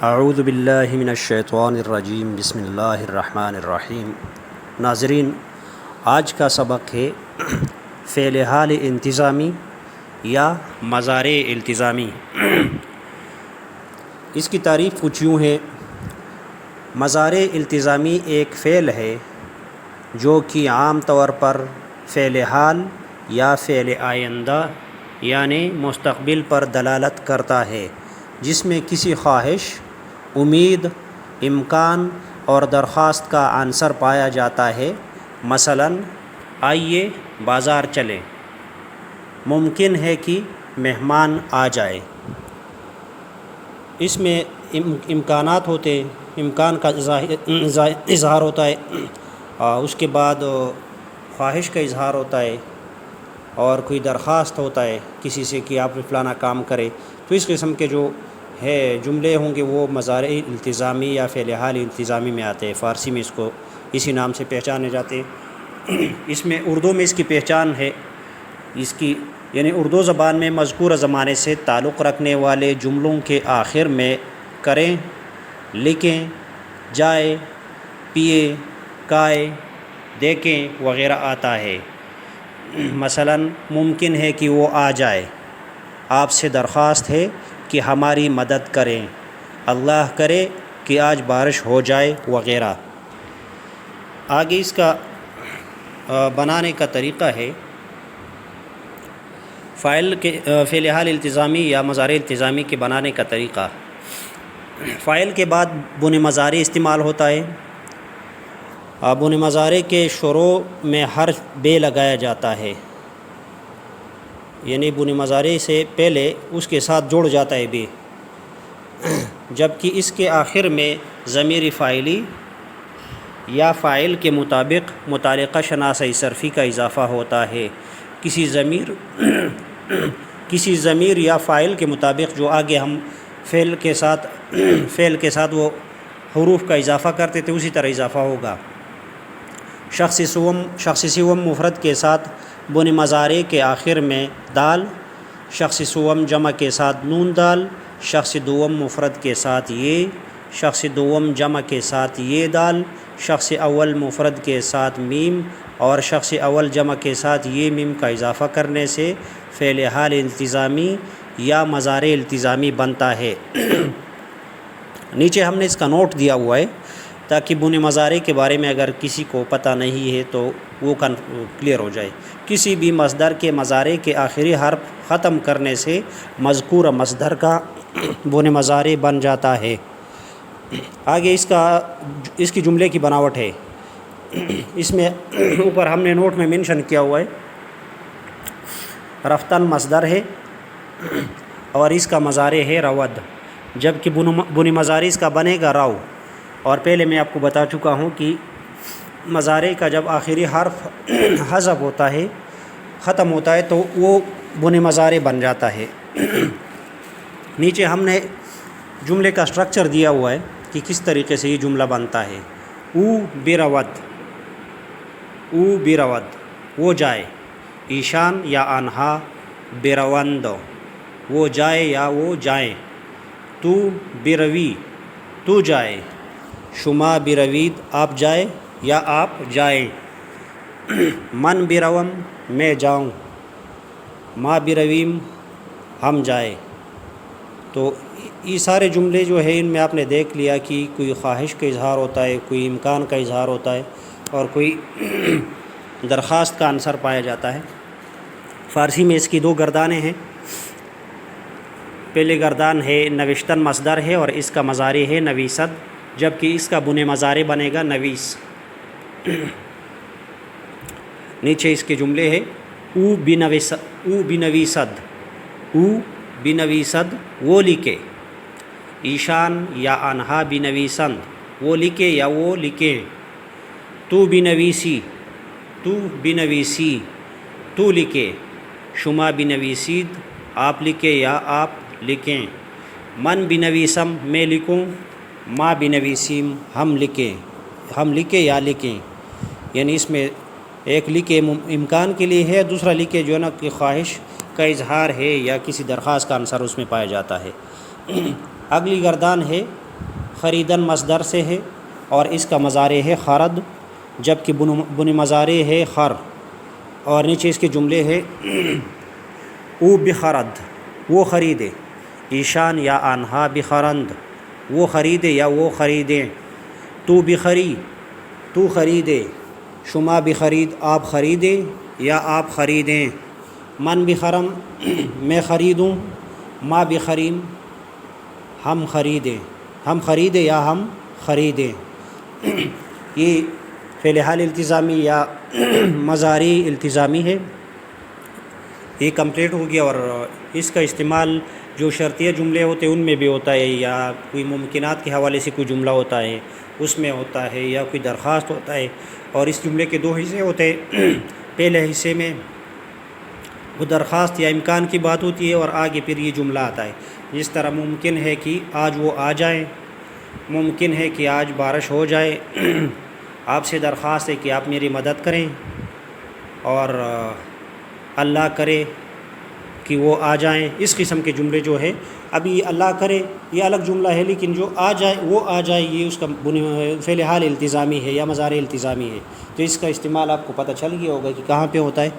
اعوذ باللہ من الشیطان الرجیم بسم اللہ الرحمن الرحیم۔ ناظرین، آج کا سبق ہے فعل حال انتظامی یا مضارع التزامی۔ اس کی تعریف کچھ یوں ہے۔ مضارع التزامی ایک فعل ہے جو کہ عام طور پر فعل حال یا فعل آئندہ یعنی مستقبل پر دلالت کرتا ہے، جس میں کسی خواہش، امید، امکان اور درخواست کا عنصر پایا جاتا ہے۔ مثلاً آئیے بازار چلیں، ممکن ہے کہ مہمان آ جائے۔ اس میں امکانات ہوتے ہیں، امکان کا اظہار ہوتا ہے، اس کے بعد خواہش کا اظہار ہوتا ہے، اور کوئی درخواست ہوتا ہے کسی سے کہ آپ فلانا کام کرے۔ تو اس قسم کے جو جملے ہوں گے وہ مضارع التزامی یا فعل حال التزامی میں آتے ہیں۔ فارسی میں اس کو اسی نام سے پہچانے جاتے ہیں۔ اس میں اردو میں اس کی پہچان ہے، اس کی یعنی اردو زبان میں مذکورہ زمانے سے تعلق رکھنے والے جملوں کے آخر میں کریں، لکھیں، جائے، پیے، کھائے، دیکھیں وغیرہ آتا ہے۔ مثلاً ممکن ہے کہ وہ آ جائے، آپ سے درخواست ہے کہ ہماری مدد کریں، اللہ کرے کہ آج بارش ہو جائے وغیرہ۔ آگے اس کا بنانے کا طریقہ ہے۔ فعل حال التزامی یا مضارع التزامی کے بنانے کا طریقہ، فاعل کے بعد بن مضارع استعمال ہوتا ہے۔ بن مضارع کے شروع میں حرف بے لگایا جاتا ہے، یعنی بن مضارع سے پہلے اس کے ساتھ جڑ جاتا ہے بے، جبکہ اس کے آخر میں ضمیر فاعلی یا فاعل کے مطابق متعلقہ شناسہ صرفی کا اضافہ ہوتا ہے۔ کسی ضمیر یا فاعل کے مطابق جو آگے ہم فعل کے ساتھ وہ حروف کا اضافہ کرتے تھے اسی طرح اضافہ ہوگا۔ شخص سوم مفرد کے ساتھ بن مضارع کے آخر میں دال، شخص سوم جمع کے ساتھ نون دال، شخص دوم مفرد کے ساتھ یہ، شخص دوم جمع کے ساتھ یہ دال، شخص اول مفرد کے ساتھ میم اور شخص اول جمع کے ساتھ یہ میم کا اضافہ کرنے سے فعل حال التزامی یا مضارع التزامی بنتا ہے۔ نیچے ہم نے اس کا نوٹ دیا ہوا ہے تاکہ بن مضارع کے بارے میں اگر کسی کو پتہ نہیں ہے تو وہ کلیئر ہو جائے۔ کسی بھی مصدر کے مضارع کے آخری حرف ختم کرنے سے مذکورہ مصدر کا بن مضارع بن جاتا ہے۔ آگے اس کی جملے کی بناوٹ ہے۔ اس میں اوپر ہم نے نوٹ میں منشن کیا ہوا ہے، رفتن مصدر ہے اور اس کا مضارع ہے رود، جبکہ بن مضارع اس کا بنے گا رو، اور پہلے میں آپ کو بتا چکا ہوں کہ مضارع کا جب آخری حرف حذف ہوتا ہے، ختم ہوتا ہے تو وہ بن مضارع بن جاتا ہے۔ نیچے ہم نے جملے کا سٹرکچر دیا ہوا ہے کہ کس طریقے سے یہ جملہ بنتا ہے۔ او برود، او برود وہ جائے، ایشان یا آنہا بروند وہ جائے یا وہ جائیں، تو بروی تو جائے، شما بروید آپ جائے یا آپ جائیں، من بروم میں جاؤں، ما برویم ہم جائے۔ تو یہ سارے جملے جو ہے ان میں آپ نے دیکھ لیا کہ کوئی خواہش کا اظہار ہوتا ہے، کوئی امکان کا اظہار ہوتا ہے اور کوئی درخواست کا عنصر پایا جاتا ہے۔ فارسی میں اس کی دو گردانیں ہیں۔ پہلے گردان ہے نوشتن مصدر ہے اور اس کا مضارع ہے نویسد، جبکہ اس کا بن مضارع بنے گا نویس۔ نیچے اس کے جملے ہے او بنویسد، او بنویسد وہ لکھے، ایشان یا آنہا بنویسند وہ لکھے یا وہ لکھیں، تو بنویسی تو بنویسی تو لکھے، شما بنویسید آپ لکھے یا آپ لکھیں، من بنویسم میں لکھوں، ما بنویسیم ہم لکھیں یا لکھیں۔ یعنی اس میں ایک لکھے امکان کے لیے ہے، دوسرا لکھے جو ہے نا کہ خواہش کا اظہار ہے یا کسی درخواست کا عنصر اس میں پایا جاتا ہے۔ اگلی گردان ہے خریدن مصدر سے ہے اور اس کا مضارع ہے خرد، جبکہ بن مضارع ہے خر، اور نیچے اس کے جملے ہے او بخرد وہ خریدے، ایشان یا آنہا بخرند وہ خریدے یا وہ خریدیں، تو بخری تو خریدے، شما بخرید آپ خریدیں یا آپ خریدیں، من بخرم میں خریدوں، ما بخریم ہم خریدیں ہم خریدیں یا ہم خریدیں۔ یہ فعل حال التزامی یا مضارع التزامی ہے، یہ کمپلیٹ ہو گیا، اور اس کا استعمال جو شرطیہ جملے ہوتے ہیں ان میں بھی ہوتا ہے، یا کوئی ممکنات کے حوالے سے کوئی جملہ ہوتا ہے اس میں ہوتا ہے، یا کوئی درخواست ہوتا ہے، اور اس جملے کے دو حصے ہوتے ہیں۔ پہلے حصے میں وہ درخواست یا امکان کی بات ہوتی ہے، اور آگے پھر یہ جملہ آتا ہے، جس طرح ممکن ہے کہ آج وہ آ جائیں، ممکن ہے کہ آج بارش ہو جائے، آپ سے درخواست ہے کہ آپ میری مدد کریں، اور اللہ کرے کہ وہ آ جائیں۔ اس قسم کے جملے جو ہے، ابھی یہ اللہ کرے یہ الگ جملہ ہے، لیکن جو آ جائے وہ آ جائے یہ اس کا فعل حال التزامی ہے یا مضارع التزامی ہے، تو اس کا استعمال آپ کو پتہ چل گیا ہوگا کہ کہاں پہ ہوتا ہے۔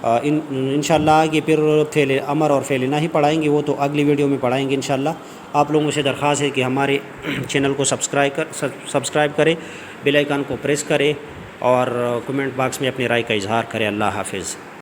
انشاءاللہ آگے پھر فعل امر اور فعل نہی پڑھائیں گے، وہ تو اگلی ویڈیو میں پڑھائیں گے انشاءاللہ۔ آپ لوگوں سے درخواست ہے کہ ہمارے چینل کو سبسکرائب کرے، بیل آئیکن کو پریس کرے، اور کمنٹ باکس میں اپنی رائے کا اظہار کرے۔ اللہ حافظ۔